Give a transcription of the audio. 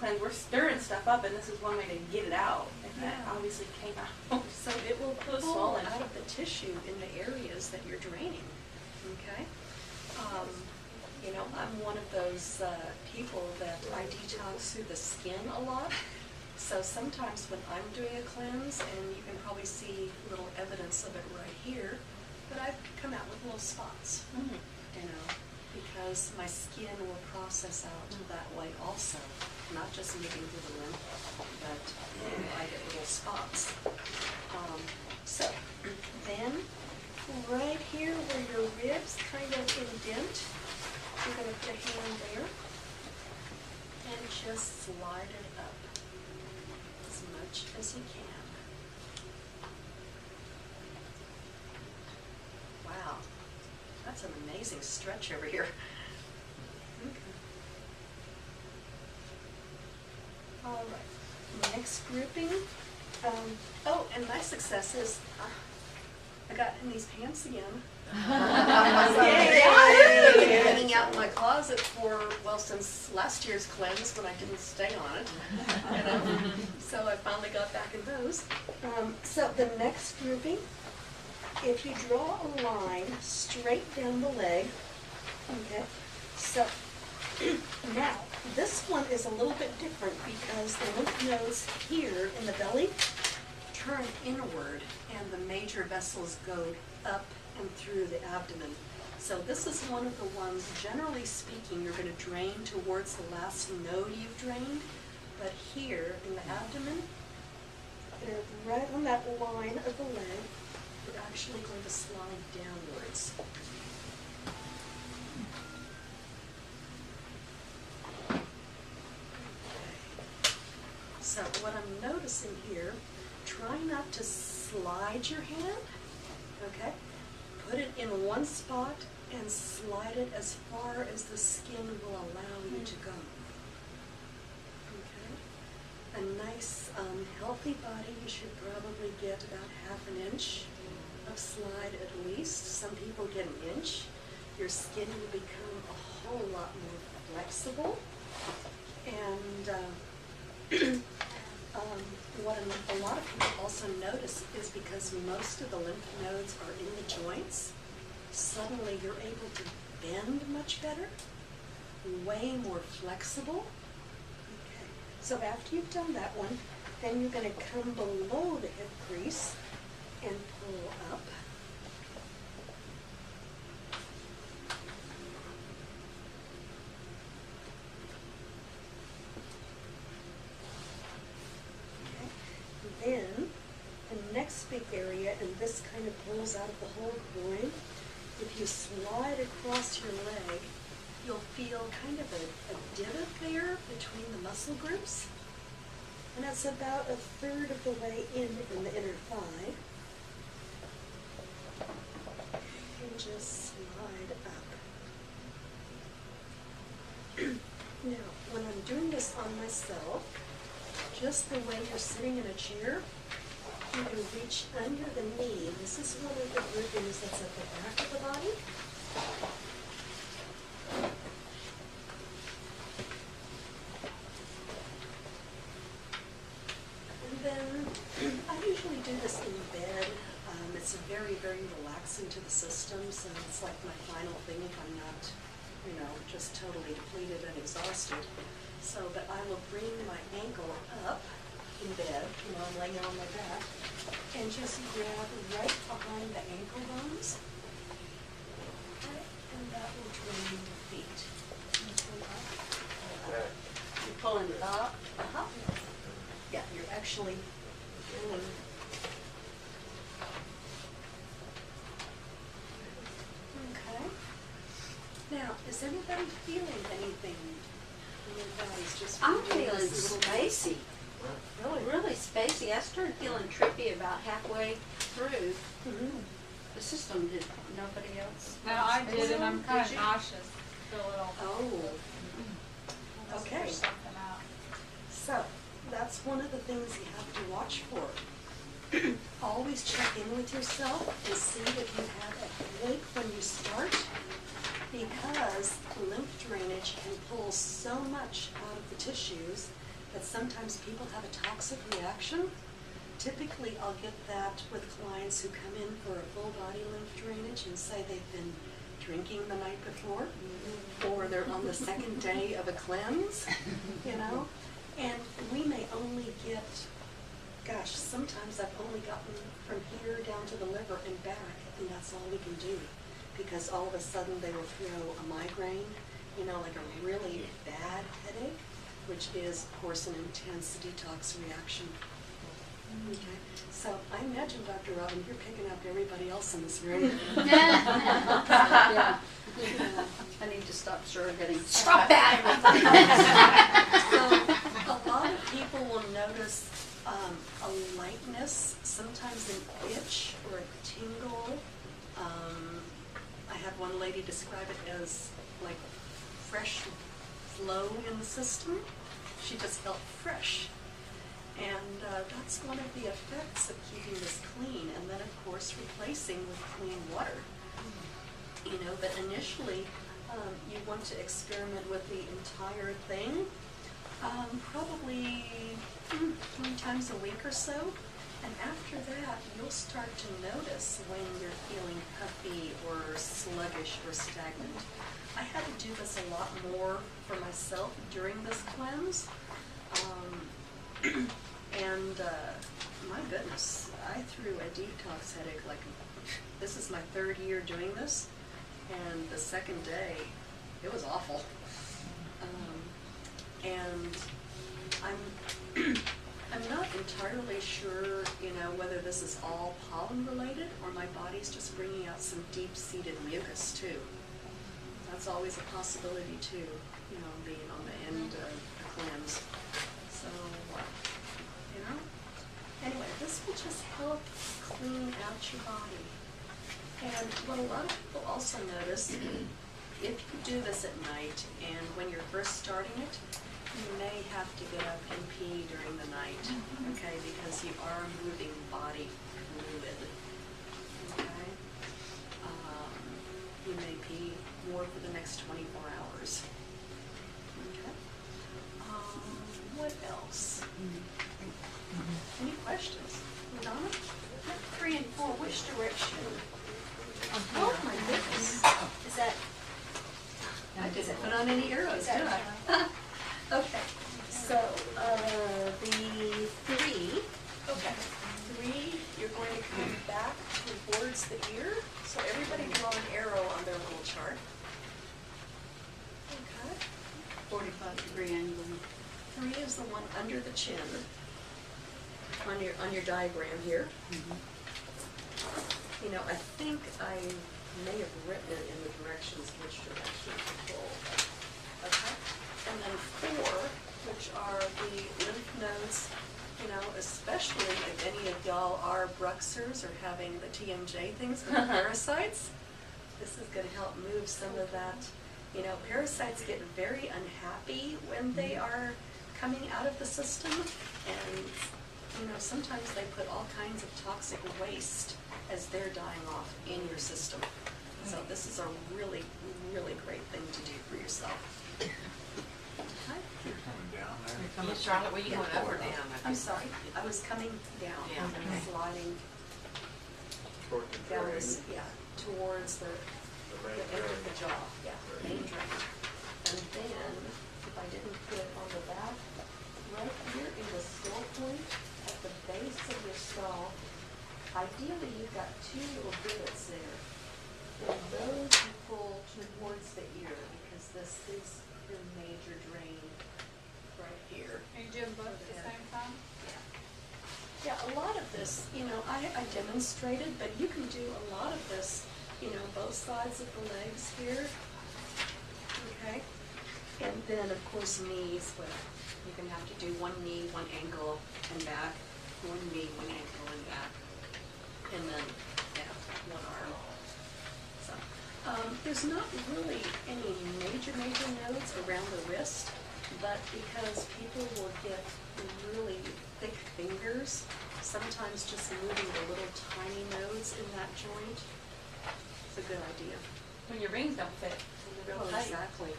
sometimes we're stirring stuff up, and this is one way to get it out. And that obviously came out. So it will pull swollen. out of the tissue in the areas that you're draining, okay? You know, I'm one of those people that I detox through the skin a lot. So sometimes when I'm doing a cleanse, and you can probably see little evidence of it right here, but I've come out with little spots, you know, because my skin will process out that way also, not just moving through the lymph, but I get little spots. So then, right here where your ribs kind of indent, you're going to put a hand there and just slide it up as much as you can. Wow, that's an amazing stretch over here. Okay. All right, next grouping. Oh, and my success is I got in these pants again. Yay! Hanging out in my closet for, well, since last year's cleanse when I didn't stay on it. You know? So I finally got back in those. So the next grouping, if you draw a line straight down the leg, okay, so now this one is a little bit different because the lymph nodes here in the belly turn inward and the major vessels go up and through the abdomen. So this is one of the ones, generally speaking, you're going to drain towards the last node you've drained, but here in the abdomen, they're right on that line of the leg, you're actually going to slide downwards. So what I'm noticing here, try not to slide your hand, okay? Put it in one spot and slide it as far as the skin will allow you to go. Okay? A nice, healthy body, you should probably get about ½ an inch of slide at least. Some people get an inch. Your skin will become a whole lot more flexible. And what a lot of people also notice is because most of the lymph nodes are in the joints, suddenly you're able to bend much better, way more flexible. Okay. So after you've done that one, then you're going to come below the hip crease and pull up. Then, the next big area, and this kind of pulls out of the whole groin, if you slide across your leg, you'll feel kind of a divot there between the muscle groups. And that's about 1/3 of the way in the inner thigh. And just slide up. Now, when I'm doing this on myself, just the way you're sitting in a chair, you can reach under the knee. This is one of the groupings that's at the back of the body. And then I usually do this in bed. It's very, very relaxing to the system, so it's like my final thing if I'm not, you know, just totally depleted and exhausted. So, but I will bring my ankle up in bed, you know, I'm laying on my back, and just grab right behind the ankle bones, okay, and that will drain your feet. You're pulling it up. Yeah, you're actually pulling. Okay. Now, is anybody feeling anything? I'm feeling spacey. Really spacey. I started feeling trippy about halfway through. The system did. Nobody else? No, I did, and I'm kind of Did you? nauseous. Feel a little. Oh. Okay. Push something out. So, that's one of the things you have to watch for. Always check in with yourself and see if you have a headache when you start, because lymph drainage can pull so much out of the tissues that sometimes people have a toxic reaction. Typically, I'll get that with clients who come in for a full body lymph drainage and say they've been drinking the night before, or they're on the second day of a cleanse, you know? And we may only get, gosh, sometimes I've only gotten from here down to the liver and back, and that's all we can do. Because all of a sudden they will throw a migraine, you know, like a really bad headache, which is, of course, an intense detox reaction. Okay, so I imagine, Dr. Robin, you're picking up everybody else in this room. Yeah. I need to stop surrogating. Stop that! So a lot of people will notice a lightness, sometimes an itch or a tingle. I had one lady describe it as like fresh flow in the system. She just felt fresh. And that's one of the effects of keeping this clean, and then of course replacing with clean water. You know, but initially you want to experiment with the entire thing, probably 3 times a week or so. And after that, you'll start to notice when you're feeling puffy or sluggish or stagnant. I had to do this a lot more for myself during this cleanse. And my goodness, I threw a detox headache like, this is my 3rd year doing this, and the 2nd day, it was awful. And I'm not entirely sure, you know, whether this is all pollen related or my body's just bringing out some deep-seated mucus too. That's always a possibility too, you know, being on the end of the cleanse. So, you know, anyway, this will just help clean out your body. And what a lot of people also notice, if you do this at night and when you're first starting it, you may have to get up and pee during the night, okay, because you are moving body fluid, okay? You may pee more for the next 24 hours, okay? What else? Any questions? Donna? 3 and 4, which direction? Oh, my goodness. Is that, I didn't put on any arrows, did I? Okay, so, the 3, okay, 3, you're going to come back towards the ear. So everybody draw an arrow on their little chart. Okay. 45-degree angle. 3 is the one under the chin on your diagram here. You know, I think I may have written it in the directions, which direction to pull. Okay. And then 4, which are the lymph nodes, you know, especially if any of y'all are bruxers or having the TMJ things with the parasites. This is going to help move some of that. You know, parasites get very unhappy when they are coming out of the system, and, you know, sometimes they put all kinds of toxic waste as they're dying off in your system. So this is a really, really great thing to do for yourself. You're coming down there. Yeah, Charlotte, were you going up or down? I'm sorry, I was coming down, Yeah, okay. sliding Toward the down drain. this, yeah, towards the The end red of the drain. jaw, yeah, main drain. And then, if I didn't put it on the back, right here in the skull point, at the base of your skull, ideally you've got 2 little divots there. And those you pull towards the ear, because this is your major drain right here. Are you doing both at the same time? Yeah, a lot of this, you know, I demonstrated, but you can do a lot of this, you know, both sides of the legs here, okay? And then, of course, knees, well, you're gonna have to do 1 knee, 1 ankle, and back, 1 knee, 1 ankle, and back, and then, yeah, 1 arm. So, there's not really any major nodes around the wrist, but because people will get really thick fingers, sometimes just moving the little tiny nodes in that joint is a good idea. When your rings don't fit, it's real Well, tight. exactly.